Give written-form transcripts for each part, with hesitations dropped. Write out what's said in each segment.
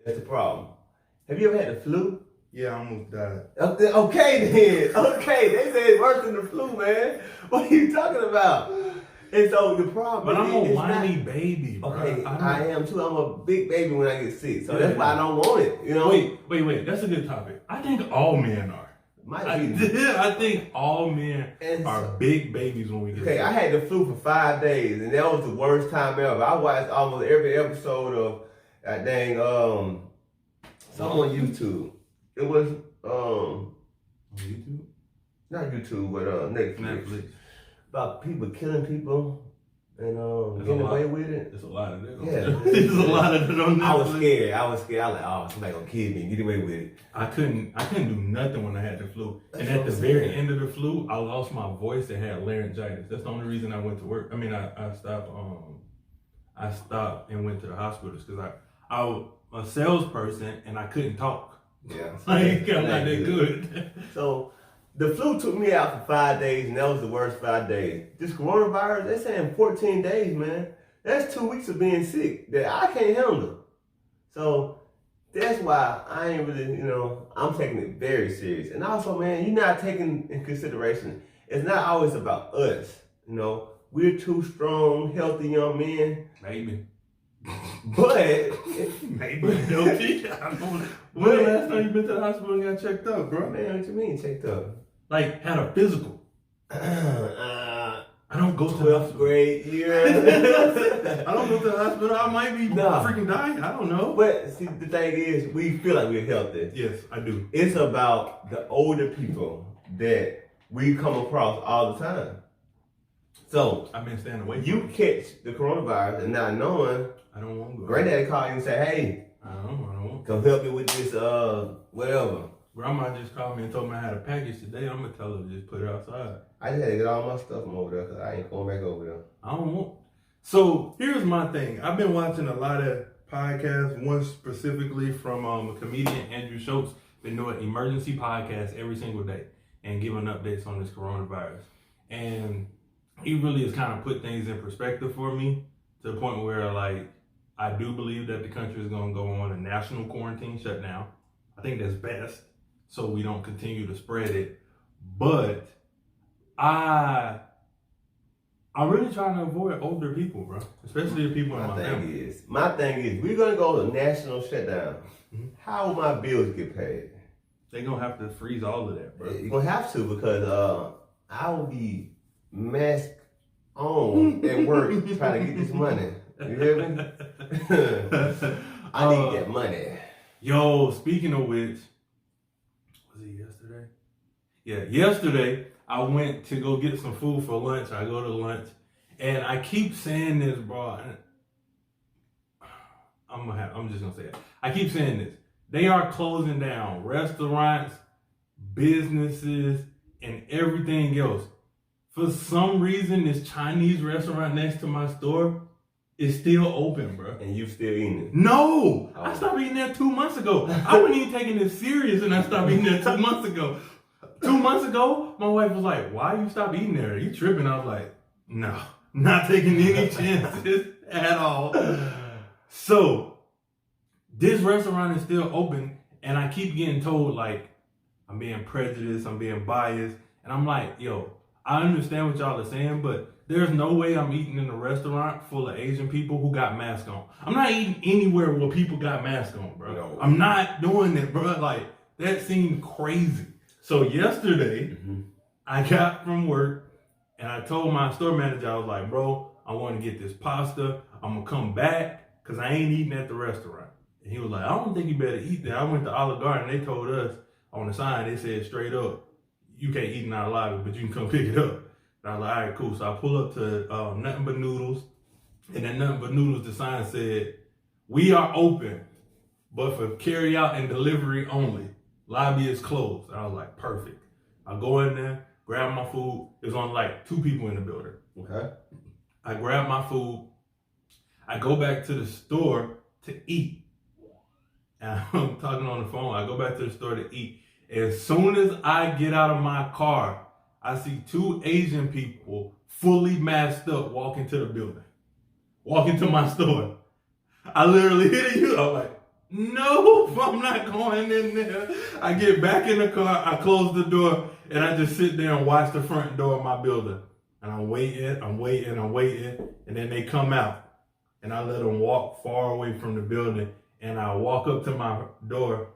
That's the problem. Have you ever had the flu? Yeah, I almost died. Okay then. Okay, they say it's worse than the flu, man. What are you talking about? And so the problem But I'm a is whiny not, baby, bro. okay, I am too. I'm a big baby when I get sick. So that's why I don't want it. Wait. That's a good topic. I think all men are. I think all men are big babies when we get sick. I had the flu for 5 days, and that was the worst time ever. I watched almost every episode of that dang something on YouTube. It was on YouTube? Not YouTube, but Netflix. About people killing people and getting away with it. There's a lot of that. Yeah. There's a lot of it on Netflix. I was scared. I was like, oh, somebody gonna kill me, get away with it. I couldn't do nothing when I had the flu. And at the very end of the flu, I lost my voice and had laryngitis. That's the only reason I went to work. I mean, I stopped and went to the hospitals because I was a salesperson and I couldn't talk. Yeah. Like, I'm not that good. So the flu took me out for 5 days, and that was the worst 5 days. This coronavirus, they're saying 14 days, man. That's 2 weeks of being sick that I can't handle. So that's why I ain't really, I'm taking it very serious. And also, man, you're not taking in consideration, it's not always about us. We're two strong, healthy young men. Maybe. But maybe. When the last time you been to the hospital and got checked up, bro? Man, what you mean checked up? Like, had a physical. I don't go to 12th grade year. I don't go to the hospital. I might be freaking dying. I don't know. But see, the thing is, we feel like we're healthy. Yes, I do. It's about the older people that we come across all the time. So I've been staying away. You catch the coronavirus and not knowing. I don't want to go. Granddaddy called you and say, "Hey, I don't. Come help me with this, whatever." Grandma just called me and told me I had a package today. I'm gonna tell her to just put it outside. I just had to get all my stuff from over there because I ain't going back over there. I don't want. So here's my thing. I've been watching a lot of podcasts. One specifically from a comedian, Andrew Schultz, been doing emergency podcasts every single day and giving updates on this coronavirus. And he really has kind of put things in perspective for me to the point where, like, I do believe that the country is going to go on a national quarantine shutdown. I think that's best so we don't continue to spread it. But I really trying to avoid older people, bro, especially the people in my family. My thing is, we're going to go to national shutdown. Mm-hmm. How will my bills get paid? They're going to have to freeze all of that, bro. You're going to have to because I will be mask on at work trying to get this money. You hear me? I need that money. Yo, speaking of which, was it yesterday? Yeah, yesterday I went to go get some food for lunch. I go to lunch, and I keep saying this, bro. I'm just gonna say it. I keep saying this. They are closing down restaurants, businesses, and everything else. For some reason, this Chinese restaurant next to my store is still open, bro. And you still eating it? No! I stopped eating that 2 months ago. I wasn't even taking this serious and I stopped eating that 2 months ago. 2 months ago, my wife was like, "Why you stop eating there? Are you tripping?" I was like, "No, not taking any chances at all." So, this restaurant is still open and I keep getting told, like, I'm being prejudiced, I'm being biased. And I'm like, yo, I understand what y'all are saying, but there's no way I'm eating in a restaurant full of Asian people who got masks on. I'm not eating anywhere where people got masks on, bro. No. I'm not doing it, bro. Like, that seemed crazy. So yesterday, I got from work and I told my store manager, I was like, "Bro, I want to get this pasta. I'm going to come back because I ain't eating at the restaurant." And he was like, "I don't think you better eat there." I went to Olive Garden and they told us on the sign, they said straight up, "You can't eat in our lobby, but you can come pick it up." And I was like, "All right, cool." So I pull up to Nothing But Noodles, and at Nothing But Noodles, the sign said, "We are open, but for carry out and delivery only. Lobby is closed." And I was like, perfect. I go in there, grab my food. There's only like 2 people in the building. Okay. I grab my food. I go back to the store to eat. And I'm talking on the phone. I go back to the store to eat. As soon as I get out of my car, I see 2 Asian people fully masked up walk into the building. Walk into my store. I literally hit you. I'm like, Nope, I'm not going in there. I get back in the car, I close the door, and I just sit there and watch the front door of my building. And I'm waiting, and then they come out. And I let them walk far away from the building. And I walk up to my door,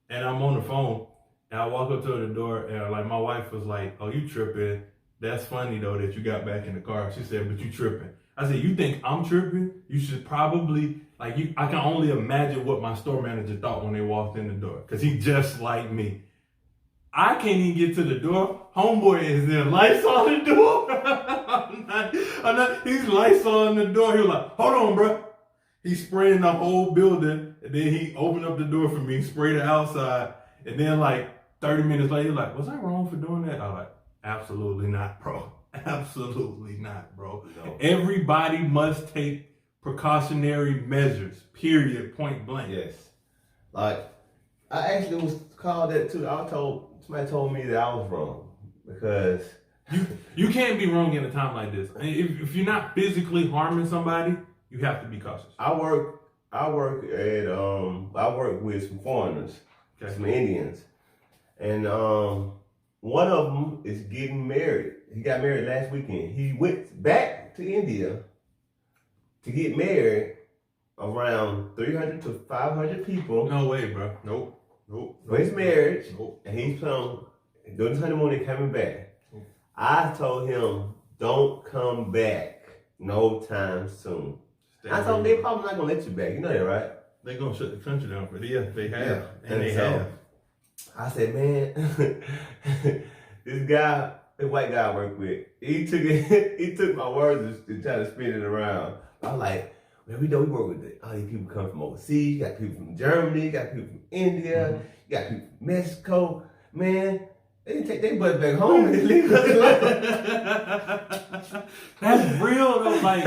and I'm on the phone. And I walk up to the door, and like my wife was like, "Oh, you tripping? That's funny though that you got back in the car." She said, "But you tripping." I said, "You think I'm tripping? You should probably like you." I can only imagine what my store manager thought when they walked in the door, cause he just like me. I can't even get to the door. Homeboy is there, lights on the door. I'm not. He's lights on the door. He was like, "Hold on, bro." He's spraying the whole building, and then he opened up the door for me, sprayed it outside, and then like 30 minutes later, he's like, "Was I wrong for doing that?" I was like, "Absolutely not, bro. Absolutely not, bro." No. Everybody must take precautionary measures, period, point blank. Yes. Like, I actually was called that too. Somebody told me that I was wrong because you can't be wrong in a time like this. If you're not physically harming somebody, you have to be cautious. I work with some foreigners, okay, some Indians, and one of them is getting married. He got married last weekend. He went back to India to get married around 300 to 500 people. No way, bro. Nope. For his marriage, and he's doing his honeymoon and coming back. Nope. I told him, don't come back no time soon. I told him they probably not gonna let you back. You know that, right? They gonna shut the country down for it. Yeah, they have. Yeah. And they have. I said, man, this white guy I work with, he took my words and tried to spin it around. I was like, man, we know we work with all these people come from overseas. You got people from Germany, you got people from India, you got people from Mexico. Man, they didn't take their butt back home and leave us alone. That's real though. Like,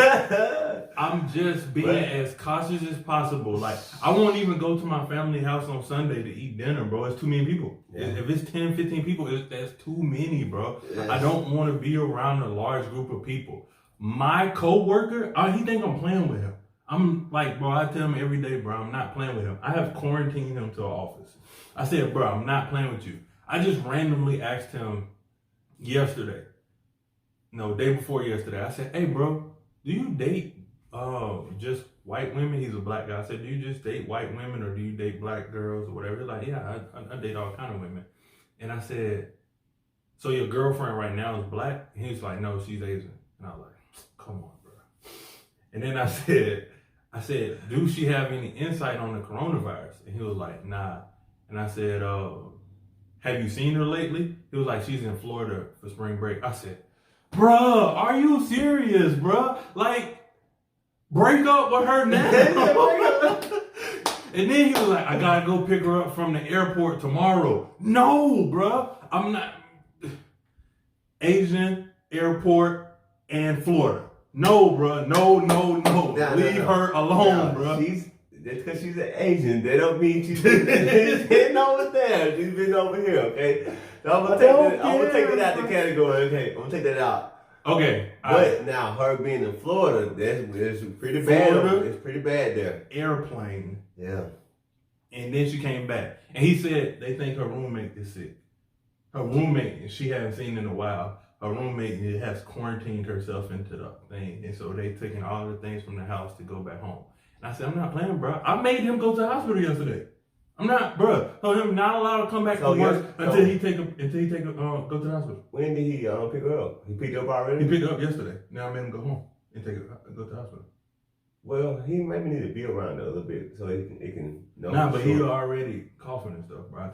I'm just being as cautious as possible. Like, I won't even go to my family house on Sunday to eat dinner, bro. It's too many people. Yeah. If it's 10, 15 people, that's too many, bro. Yes. I don't want to be around a large group of people. My coworker, he think I'm playing with him. I'm like, bro, I tell him every day, bro, I'm not playing with him. I have quarantined him to an office. I said, bro, I'm not playing with you. I just randomly asked him yesterday. No, day before yesterday. I said, hey, bro, do you date just white women? He's a black guy. I said, do you just date white women or do you date black girls or whatever? He's like, yeah, I date all kind of women. And I said, so your girlfriend right now is black? And he's like, no, she's Asian. And I was like, come on, bro. And then I said, do she have any insight on the coronavirus? And he was like, nah. And I said, have you seen her lately? He was like, she's in Florida for spring break. I said, bruh, are you serious, bruh? Like, break up with her now. And then he was like, I gotta go pick her up from the airport tomorrow. No, bruh. I'm not. Asian, airport, and Florida. No, bruh. No. Leave her alone, bruh. That's because she's an Asian. That don't mean she's been over there. She's been over here, okay? So I'm gonna take that out the category, okay? I'm gonna take that out. Okay. But now her being in Florida, that's pretty bad. It's pretty bad there. Airplane. Yeah. And then she came back. And he said they think her roommate is sick. Her roommate, she hadn't seen in a while. Her roommate has quarantined herself into the thing. And so they taking all the things from the house to go back home. And I said, I'm not playing, bro. I made him go to the hospital yesterday. I'm not, bro. Told him not allowed to come back to work until he go to the hospital. When did he pick her up? He picked her up already? He picked her up yesterday. Now I made him go home and go to the hospital. Well, he maybe need to be around her a little bit so he can know. Nah, but he already coughing and stuff, bro.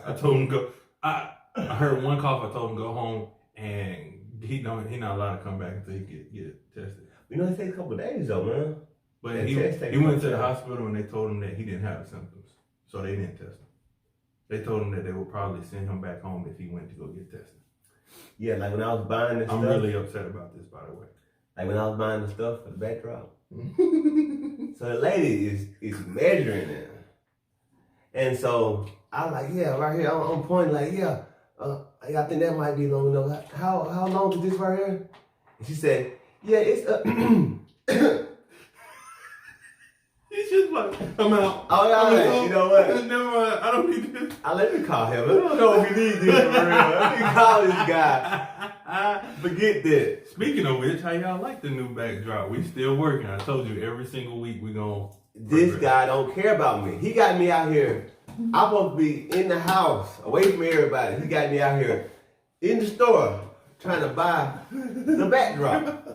I told him go. I heard one cough. I told him go home, and he not allowed to come back until he get tested. You know, it takes a couple of days though, man. But he went to the hospital and they told him that he didn't have the symptoms, so they didn't test him. They told him that they would probably send him back home if he went to go get tested. Yeah, like when I was buying this stuff. I'm really upset about this, by the way. Like when I was buying the stuff for the backdrop. So the lady is measuring it. And so I was like, yeah, right here, I'm pointing like, yeah, I think that might be long enough. How long is this right here? And she said, yeah, it's He just like, I'm out. Oh, yeah, I'm out. you know what? Never mind. I don't need this. Let me call him. I don't know if he needs this for real. Let me call this guy. Forget that. Speaking of which, how y'all like the new backdrop? We still working. I told you every single week we gonna. This guy don't care about me. He got me out here. I'm supposed to be in the house, away from everybody. He got me out here in the store trying to buy the backdrop.